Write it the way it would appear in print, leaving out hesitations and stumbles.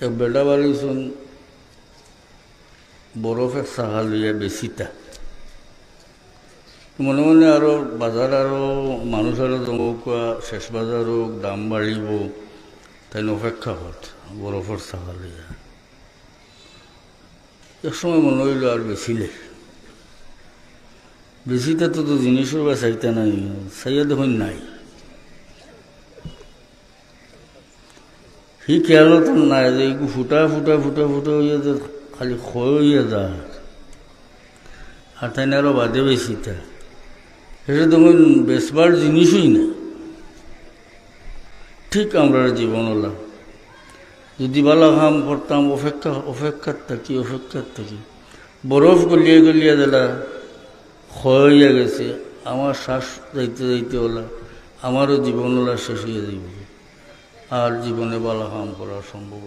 এক বেটা বাড়িছুন বরফের চাহা লইয়া বেচিতা মনে মনে আরো বাজার আরো মানুষ আরো জমকুয়া শেষ বাজার হোক দাম বাড়িব তাই অপেক্ষা হত বরফের চাহা লইয়া এক সময় মনে হইল আর বেচিলে বেচিতে তো জিনিসের বা চাইতে নাই চাইয়া দেখুন নাই সি খেয়ালত নাই যে একটু ফুটা ফুটা ফুটা ফুটা হইয়া যে খালি ক্ষয় হইয়া যায় আর তাই আরো বাদে বেচিতা সেটা তখন বেচবার জিনিসই না ঠিক আমরা জীবন হলাম যদি বালা কাম করতাম অপেক্ষার থাকি বরফ গলিয়ে গলিয়ে দিলা ক্ষয় হইয়া গেছে আমার শ্বাস যাইতে যাইতে হলা আমারও জীবন হলা শেষ হয়ে যাইব আর জীবনে বালা কাম করা সম্ভব